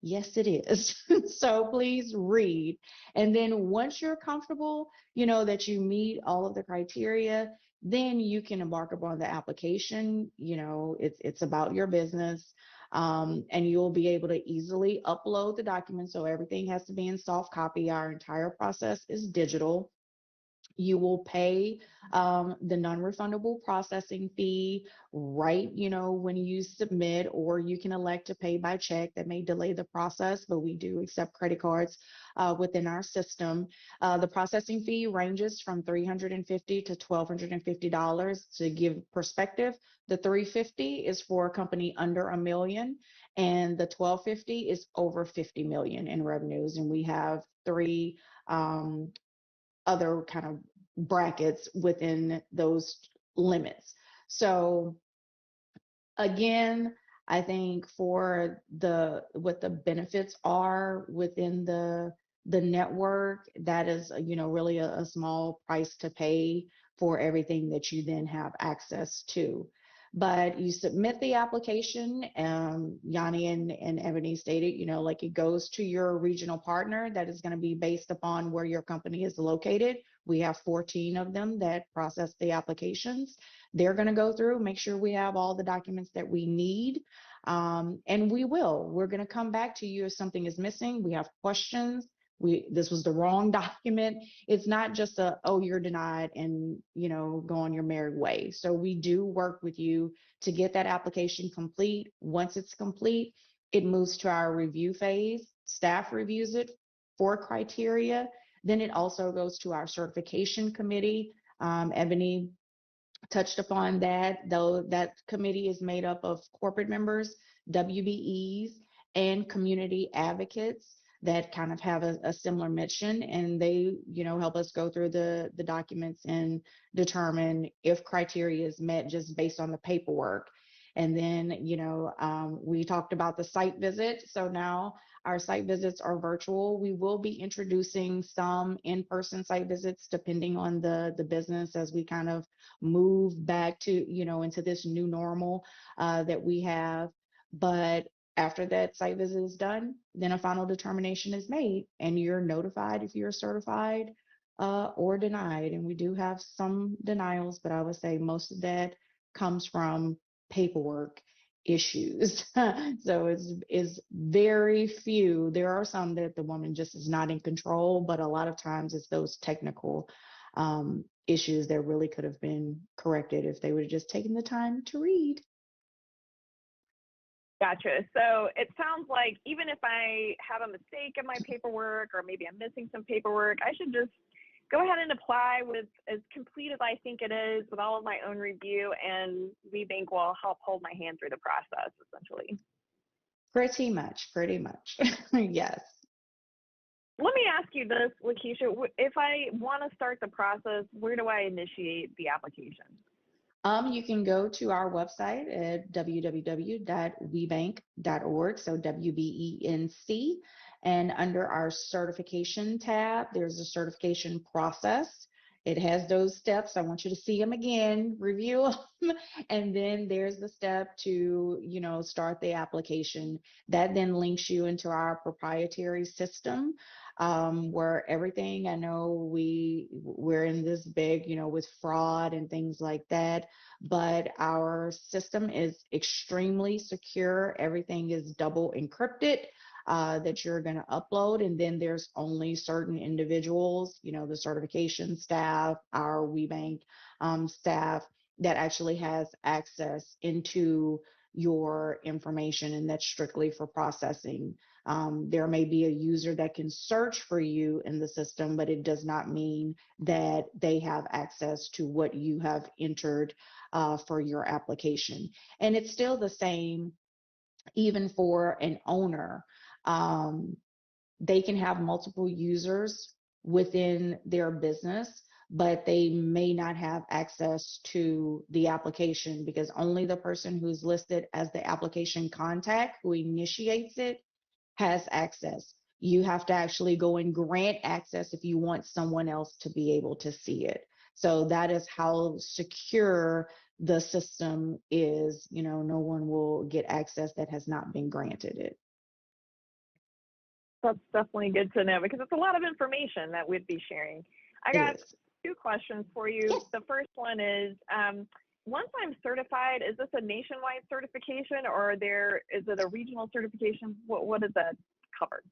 Yes, it is. So please read. And then once you're comfortable, that you meet all of the criteria, then you can embark upon the application. It's about your business. And you'll be able to easily upload the documents. So everything has to be in soft copy. Our entire process is digital. You will pay the non-refundable processing fee right, when you submit, or you can elect to pay by check. That may delay the process, but we do accept credit cards within our system. The processing fee ranges from $350 to $1,250. To give perspective, the $350 is for a company under $1 million, and the $1,250 is over $50 million in revenues. And we have three other kind of brackets within those limits. So again, I think for what the benefits are within the network, that is really a small price to pay for everything that you then have access to. But you submit the application, Yanni and Ebony stated, like it goes to your regional partner that is going to be based upon where your company is located. We have 14 of them that process the applications. They're going to go through, make sure we have all the documents that we need. And we're going to come back to you if something is missing. We have questions. This was the wrong document. It's not just oh, you're denied and, go on your merry way. So we do work with you to get that application complete. Once it's complete, it moves to our review phase. Staff reviews it for criteria. Then it also goes to our certification committee. Ebony touched upon that, though that committee is made up of corporate members, WBEs, and community advocates that kind of have a similar mission, and they help us go through the documents and determine if criteria is met just based on the paperwork. And then we talked about the site visit. So now our site visits are virtual. We will be introducing some in-person site visits depending on the business as we kind of move back to into this new normal that we have. But after that site visit is done, then a final determination is made, and you're notified if you're certified or denied. And we do have some denials, but I would say most of that comes from paperwork issues. So it's very few. There are some that the woman just is not in control, but a lot of times it's those technical issues that really could have been corrected if they would have just taken the time to read. Gotcha. So it sounds like even if I have a mistake in my paperwork, or maybe I'm missing some paperwork, I should just go ahead and apply with as complete as I think it is, with all of my own review, and WeBank will help hold my hand through the process, essentially. Pretty much. Yes. Let me ask you this, Lakeisha. If I want to start the process, where do I initiate the application? You can go to our website at www.webank.org, so WBENC, and under our certification tab, there's a certification process. It has those steps. I want you to see them again, review them, and then there's the step to, start the application. That then links you into our proprietary system, where everything, I know we're in this big, with fraud and things like that, but our system is extremely secure. Everything is double encrypted. That you're going to upload. And then there's only certain individuals, the certification staff, our WeBank staff, that actually has access into your information, and that's strictly for processing. There may be a user that can search for you in the system, but it does not mean that they have access to what you have entered for your application. And it's still the same even for an owner. They can have multiple users within their business, but they may not have access to the application, because only the person who's listed as the application contact, who initiates it, has access. You have to actually go and grant access if you want someone else to be able to see it. So that is how secure the system is. No one will get access that has not been granted it. That's definitely good to know, because it's a lot of information that we'd be sharing. I got two questions for you. Yes. The first one is, once I'm certified, is this a nationwide certification, or is it a regional certification? What does that cover?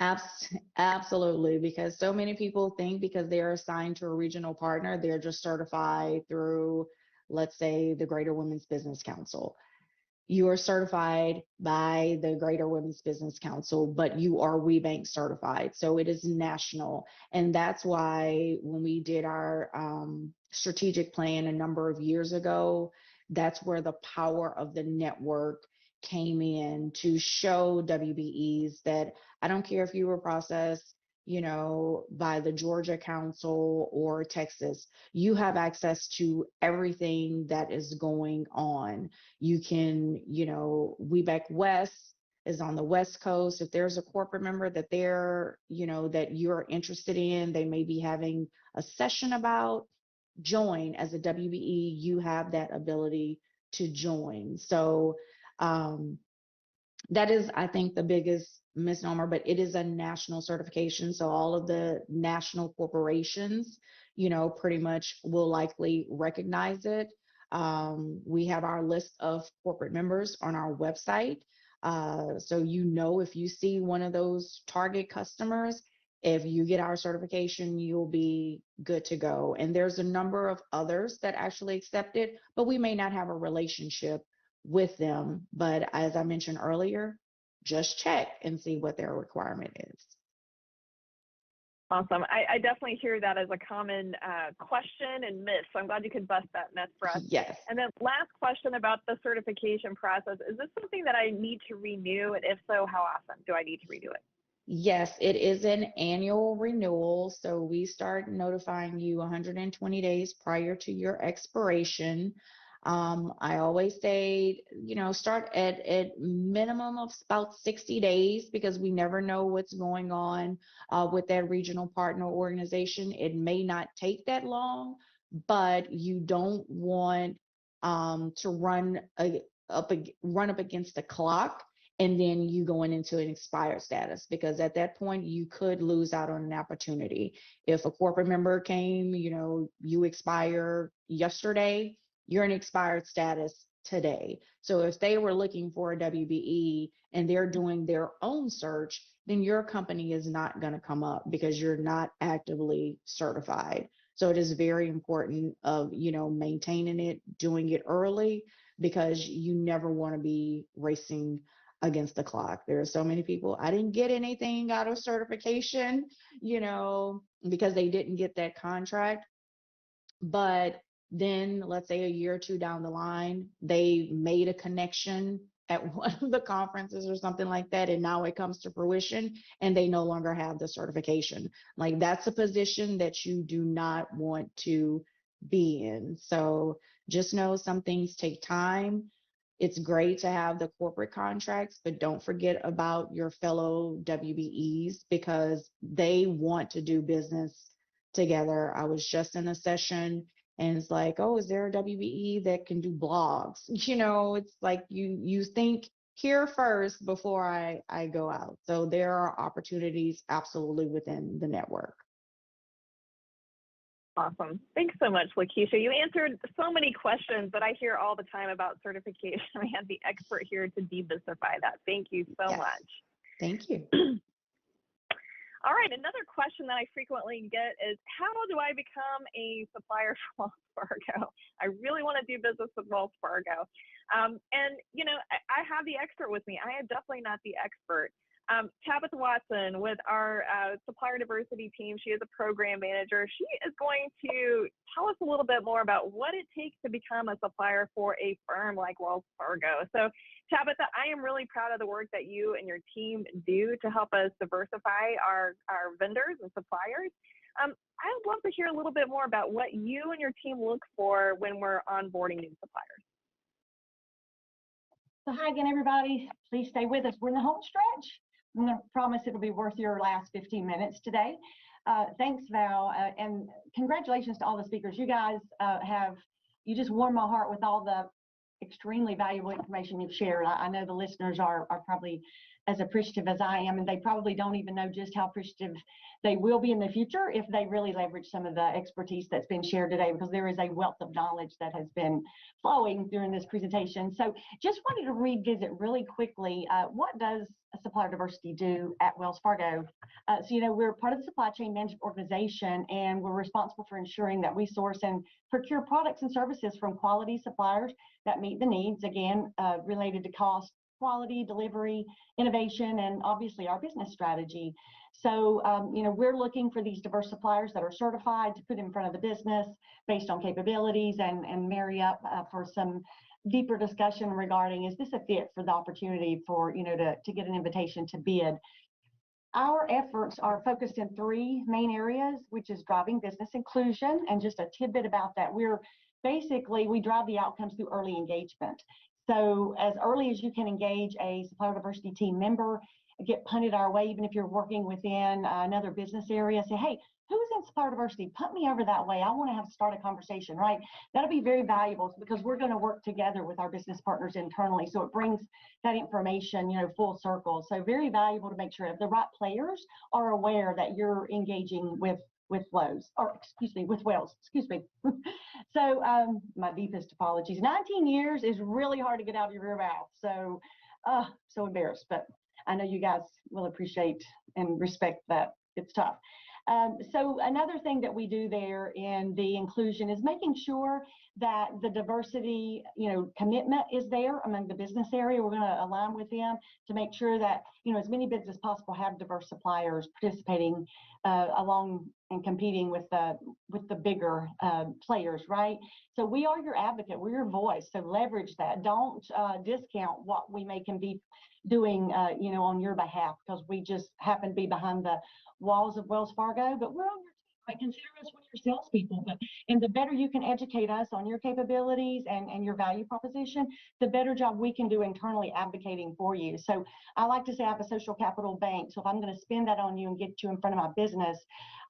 Absolutely, because so many people think because they're assigned to a regional partner, they're just certified through, let's say, the Greater Women's Business Council. You are certified by the Greater Women's Business Council, but you are WeBank certified. So it is national. And that's why when we did our strategic plan a number of years ago, that's where the power of the network came in, to show WBEs that I don't care if you were processed, by the Georgia Council or Texas, you have access to everything that is going on. You can, WeBank West is on the West Coast. If there's a corporate member that that you're interested in, they may be having a session about, join as a WBE, you have that ability to join. So, that is, I think, the biggest misnomer, but it is a national certification. So all of the national corporations, pretty much will likely recognize it. We have our list of corporate members on our website. So, if you see one of those target customers, if you get our certification, you'll be good to go. And there's a number of others that actually accept it, but we may not have a relationship with them. But as I mentioned earlier, just check and see what their requirement is. Awesome. I definitely hear that as a common question and myth. So I'm glad you could bust that myth for us. Yes. And then last question about the certification process. Is this something that I need to renew? And if so, how often do I need to redo it? Yes, it is an annual renewal. So we start notifying you 120 days prior to your expiration. I always say, start at minimum of about 60 days, because we never know what's going on with that regional partner organization. It may not take that long, but you don't want to run up against the clock and then you going into an expired status, because at that point you could lose out on an opportunity. If a corporate member came, you expire yesterday, you're in expired status today. So if they were looking for a WBE and they're doing their own search, then your company is not going to come up because you're not actively certified. So it is very important of, maintaining it, doing it early, because you never want to be racing against the clock. There are so many people, I didn't get anything out of certification, because they didn't get that contract. But then let's say a year or two down the line, they made a connection at one of the conferences or something like that, and now it comes to fruition and they no longer have the certification. Like, that's a position that you do not want to be in. So just know some things take time. It's great to have the corporate contracts, but don't forget about your fellow WBEs, because they want to do business together. I was just in a session and it's like, oh, is there a WBE that can do blogs? It's like you think here first before I go out. So there are opportunities absolutely within the network. Awesome. Thanks so much, Lakeisha. You answered so many questions that I hear all the time about certification. We had the expert here to demystify that. Thank you so much. Thank you. All right, another question that I frequently get is, how do I become a supplier for Wells Fargo? I really want to do business with Wells Fargo. I have the expert with me. I am definitely not the expert. Tabitha Watson with our supplier diversity team, she is a program manager. She is going to tell us a little bit more about what it takes to become a supplier for a firm like Wells Fargo. So Tabitha, I am really proud of the work that you and your team do to help us diversify our vendors and suppliers. I would love to hear a little bit more about what you and your team look for when we're onboarding new suppliers. So hi again, everybody. Please stay with us. We're in the home stretch. I'm going to promise it'll be worth your last 15 minutes today. Thanks, Val, and congratulations to all the speakers. You guys you just warmed my heart with all the extremely valuable information you've shared. I know the listeners are probably as appreciative as I am, and they probably don't even know just how appreciative they will be in the future if they really leverage some of the expertise that's been shared today, because there is a wealth of knowledge that has been flowing during this presentation. So just wanted to revisit really quickly, what does supplier diversity do at Wells Fargo? We're part of the supply chain management organization, and we're responsible for ensuring that we source and procure products and services from quality suppliers that meet the needs, again, related to cost, quality, delivery, innovation, and obviously our business strategy. So, we're looking for these diverse suppliers that are certified to put in front of the business based on capabilities and marry up for some deeper discussion regarding, is this a fit for the opportunity for, to get an invitation to bid. Our efforts are focused in three main areas, which is driving business inclusion. And just a tidbit about that, we drive the outcomes through early engagement. So as early as you can engage a supplier diversity team member, get punted our way, even if you're working within another business area, say, hey, who's in supplier diversity? Punt me over that way. I want to start a conversation, right? That'll be very valuable because we're going to work together with our business partners internally. So it brings that information, full circle. So very valuable to make sure the right players are aware that you're engaging with Wells. So my deepest apologies. 19 years is really hard to get out of your mouth. So, so embarrassed, but I know you guys will appreciate and respect that. It's tough. So another thing that we do there in the inclusion is making sure that the diversity, commitment is there among the business area. We're going to align with them to make sure that, as many bids as possible have diverse suppliers participating along and competing with the bigger players, right? So we are your advocate. We're your voice. So leverage that. Don't discount what we may can be doing, on your behalf, because we just happen to be behind the walls of Wells Fargo, but we're on your team. Right? Consider us one of your salespeople. And the better you can educate us on your capabilities and your value proposition, the better job we can do internally advocating for you. So I like to say I have a social capital bank. So if I'm going to spend that on you and get you in front of my business,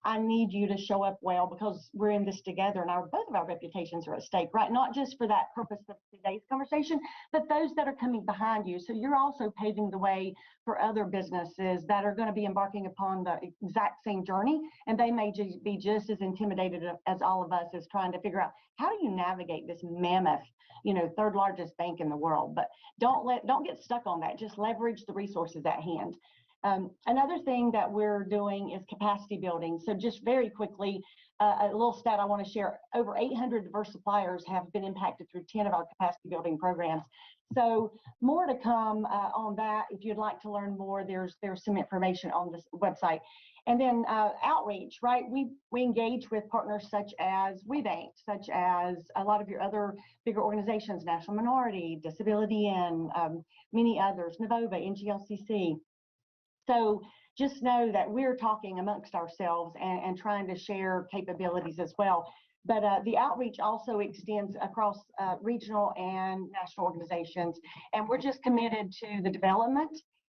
I need you to show up well, because we're in this together and both of our reputations are at stake, right? Not just for that purpose of today's conversation, but those that are coming behind you. So you're also paving the way for other businesses that are going to be embarking upon the exact same journey, and they may be just as intimidated as all of us as trying to figure out, how do you navigate this mammoth, third largest bank in the world? But don't get stuck on that. Just leverage the resources at hand. Another thing that we're doing is capacity building. So just very quickly, a little stat I want to share: over 800 diverse suppliers have been impacted through 10 of our capacity building programs. So more to come on that. If you'd like to learn more, there's some information on this website. And then outreach, right? We engage with partners such as WeBank, such as a lot of your other bigger organizations, National Minority, Disability, and many others, Novova, NGLCC. So just know that we're talking amongst ourselves and trying to share capabilities as well. But the outreach also extends across regional and national organizations. And we're just committed to the development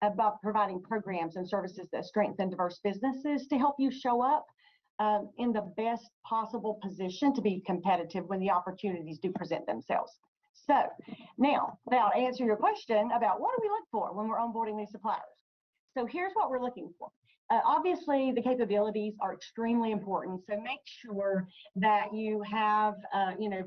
about providing programs and services that strengthen diverse businesses to help you show up in the best possible position to be competitive when the opportunities do present themselves. So now to answer your question about what do we look for when we're onboarding these suppliers. So here's what we're looking for. Obviously, the capabilities are extremely important. So make sure that you have,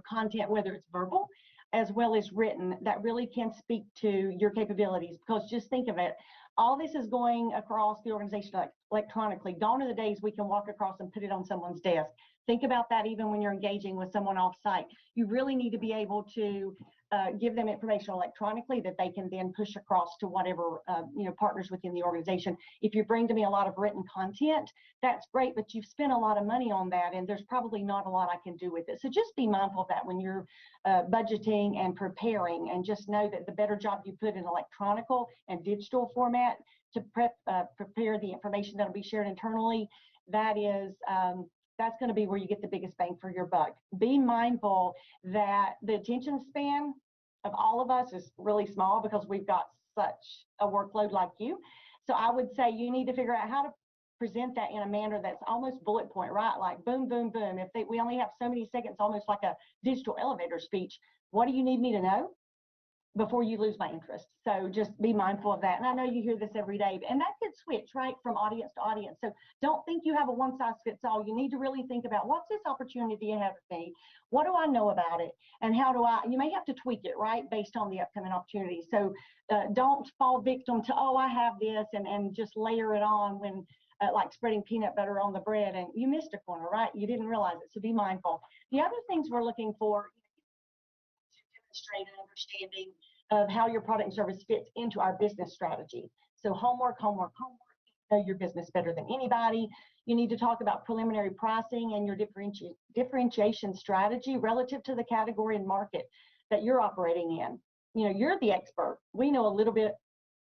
content, whether it's verbal as well as written, that really can speak to your capabilities. Because just think of it, all this is going across the organization electronically. Gone are the days we can walk across and put it on someone's desk. Think about that even when you're engaging with someone off site. You really need to be able to give them information electronically that they can then push across to whatever partners within the organization. If you bring to me a lot of written content, that's great, but you've spent a lot of money on that, and there's probably not a lot I can do with it. So just be mindful of that when you're budgeting and preparing, and just know that the better job you put in electronical and digital format to prepare the information that will be shared internally, that's going to be where you get the biggest bang for your buck. Be mindful that the attention span of all of us is really small because we've got such a workload like you. So I would say you need to figure out how to present that in a manner that's almost bullet point, right? Like boom, boom, boom. We only have so many seconds, almost like a digital elevator speech. What do you need me to know before you lose my interest? So just be mindful of that. And I know you hear this every day, and that could switch, right, from audience to audience. So don't think you have a one size fits all. You need to really think about, what's this opportunity ahead of me? What do I know about it? And you may have to tweak it, right, based on the upcoming opportunity. So don't fall victim to, I have this, and just layer it on when, like spreading peanut butter on the bread, and you missed a corner, right? You didn't realize it. So be mindful. The other things we're looking for to demonstrate an understanding of how your product and service fits into our business strategy. So homework. You know your business better than anybody. You need to talk about preliminary pricing and your differentiation strategy relative to the category and market that you're operating in. You're the expert. We know a little bit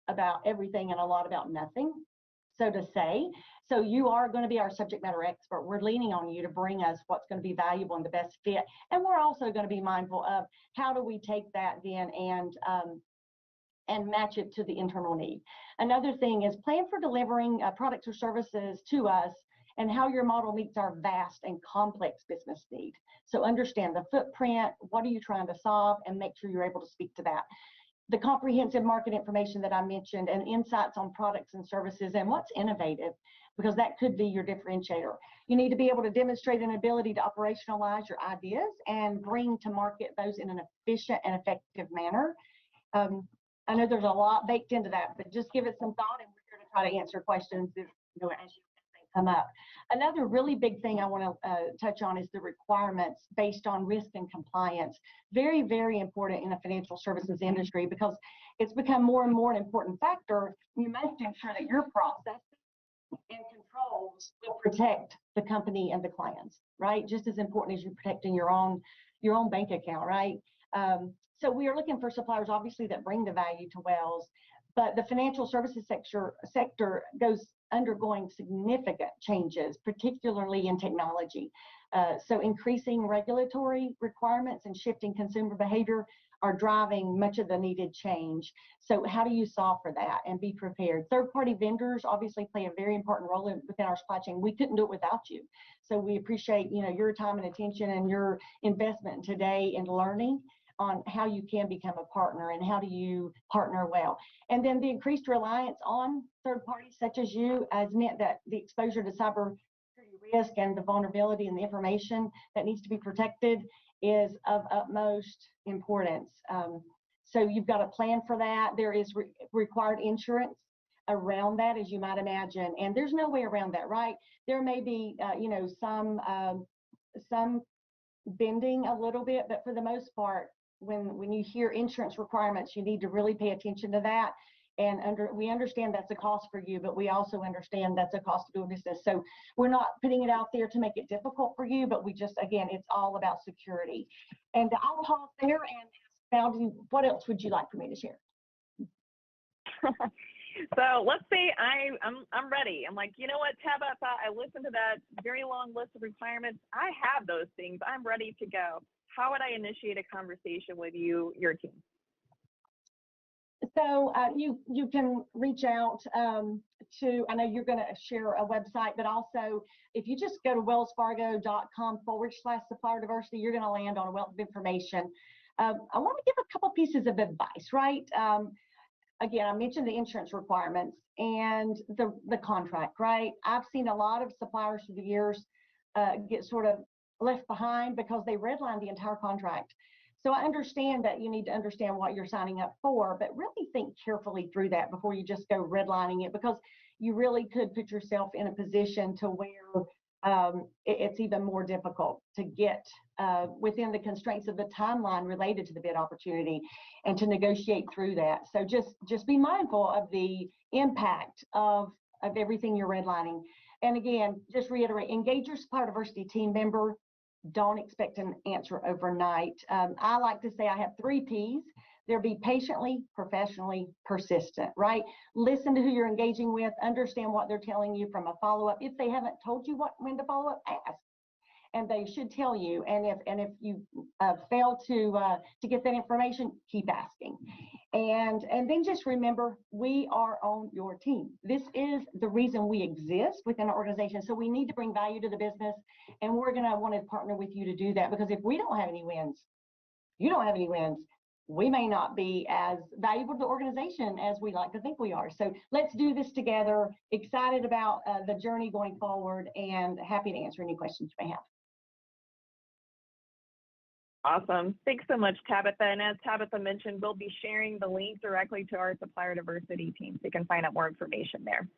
about everything and a lot about nothing, so to say. So you are going to be our subject matter expert. We're leaning on you to bring us what's going to be valuable and the best fit. And we're also going to be mindful of how do we take that then and match it to the internal need. Another thing is plan for delivering products or services to us and how your model meets our vast and complex business need. So understand the footprint, what are you trying to solve, and make sure you're able to speak to that. The comprehensive market information that I mentioned, and insights on products and services and what's innovative, because that could be your differentiator. You need to be able to demonstrate an ability to operationalize your ideas and bring to market those in an efficient and effective manner. I know there's a lot baked into that, but just give it some thought, and we're here to try to answer questions as you come up. Another really big thing I want to touch on is the requirements based on risk and compliance. Very, very important in the financial services industry, because it's become more and more an important factor. You must ensure that your process and controls will protect the company and the clients, right? Just as important as you protecting your own bank account, right? So we are looking for suppliers, obviously, that bring the value to Wells, but the financial services sector goes undergoing significant changes, particularly in technology. So increasing regulatory requirements and shifting consumer behavior are driving much of the needed change. So how do you solve for that and be prepared? Third-party vendors obviously play a very important role within our supply chain. We couldn't do it without you. So we appreciate your time and attention and your investment today in learning on how you can become a partner and how do you partner well. And then the increased reliance on third parties such as you has meant that the exposure to cyber risk and the vulnerability and the information that needs to be protected is of utmost importance. So you've got to plan for that. There is required insurance around that, as you might imagine. And there's no way around that, right? There may be, some bending a little bit, but for the most part, when you hear insurance requirements, you need to really pay attention to that. And we understand that's a cost for you, but we also understand that's a cost to doing business. So we're not putting it out there to make it difficult for you, but we just, again, it's all about security. And I'll pause there and ask Val, what else would you like for me to share? So let's say I'm ready. I'm like, you know what, Tabitha, I listened to that very long list of requirements. I have those things. I'm ready to go. How would I initiate a conversation with you, your team? So you can reach out to, I know you're going to share a website, but also if you just go to wellsfargo.com/supplier diversity, you're going to land on a wealth of information. I want to give a couple pieces of advice, right? Again, I mentioned the insurance requirements and the contract, right? I've seen a lot of suppliers through the years get sort of left behind because they redline the entire contract. So I understand that you need to understand what you're signing up for, but really think carefully through that before you just go redlining it, because you really could put yourself in a position to where it's even more difficult to get within the constraints of the timeline related to the bid opportunity and to negotiate through that. So just be mindful of the impact of everything you're redlining. And again, just reiterate, engage your supplier diversity team member. Don't expect an answer overnight. I like to say I have 3 Ps. There be patiently, professionally, persistent, right? Listen to who you're engaging with, understand what they're telling you from a follow-up. If they haven't told you when to follow up, ask. And they should tell you. And if you fail to get that information, keep asking. And then just remember, we are on your team. This is the reason we exist within our organization. So we need to bring value to the business, and we're going to want to partner with you to do that. Because if we don't have any wins, you don't have any wins, we may not be as valuable to the organization as we like to think we are. So let's do this together. Excited about the journey going forward, and happy to answer any questions you may have. Awesome. Thanks so much, Tabitha. And as Tabitha mentioned, we'll be sharing the link directly to our supplier diversity team, so you can find out more information there.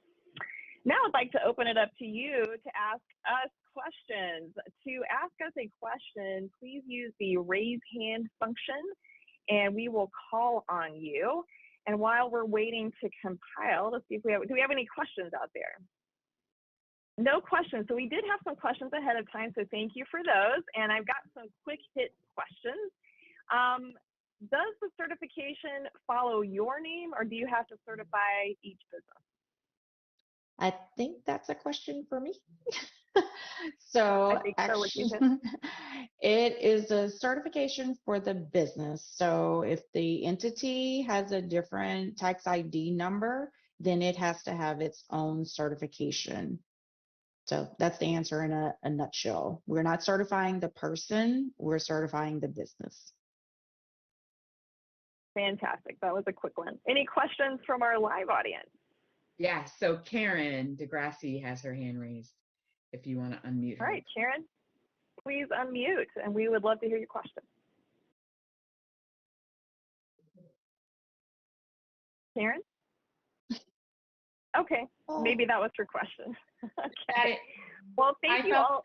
Now I'd like to open it up to you to ask us questions. To ask us a question, please use the raise hand function, and we will call on you. And while we're waiting to compile, let's see if do we have any questions out there? No questions. So we did have some questions ahead of time, so thank you for those. And I've got some quick hit questions. Does the certification follow your name, or do you have to certify each business? I think that's a question for me. So actually, it is a certification for the business. So if the entity has a different tax ID number, then it has to have its own certification. So that's the answer in a nutshell. We're not certifying the person, we're certifying the business. Fantastic. That was a quick one. Any questions from our live audience? Yeah, so Karen DeGrassi has her hand raised if you want to unmute her. All right, Karen, please unmute, and we would love to hear your question. Karen? Okay, maybe that was her question. Okay. Well, thank you all.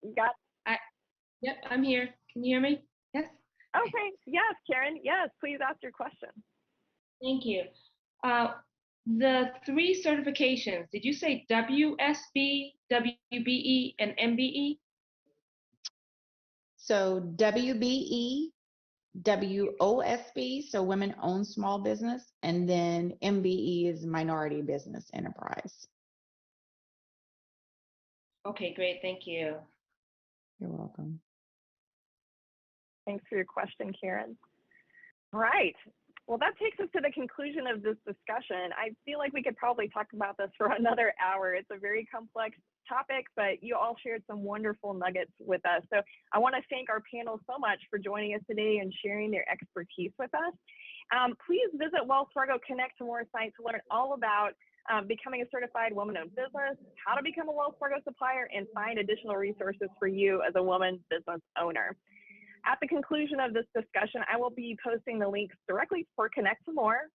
Yep, I'm here. Can you hear me? Yes? Okay, yes, Karen, yes, please ask your question. Thank you. The 3 certifications, did you say WSB, WBE, and MBE? So WBE, WOSB, so women owned small business, and then MBE is minority business enterprise. Okay, great. Thank you. You're welcome. Thanks for your question, Karen. All right. Well, that takes us to the conclusion of this discussion. I feel like we could probably talk about this for another hour. It's a very complex topic, but you all shared some wonderful nuggets with us. So I want to thank our panel so much for joining us today and sharing their expertise with us. Please visit Wells Fargo Connect to More site to learn all about becoming a certified woman-owned business, how to become a Wells Fargo supplier, and find additional resources for you as a woman business owner. At the conclusion of this discussion, I will be posting the links directly for Connect to More,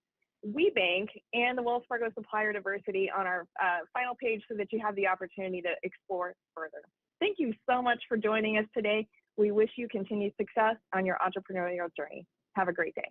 WeBank and the Wells Fargo supplier diversity on our final page so that you have the opportunity to explore further. Thank you so much for joining us today. We wish you continued success on your entrepreneurial journey. Have a great day.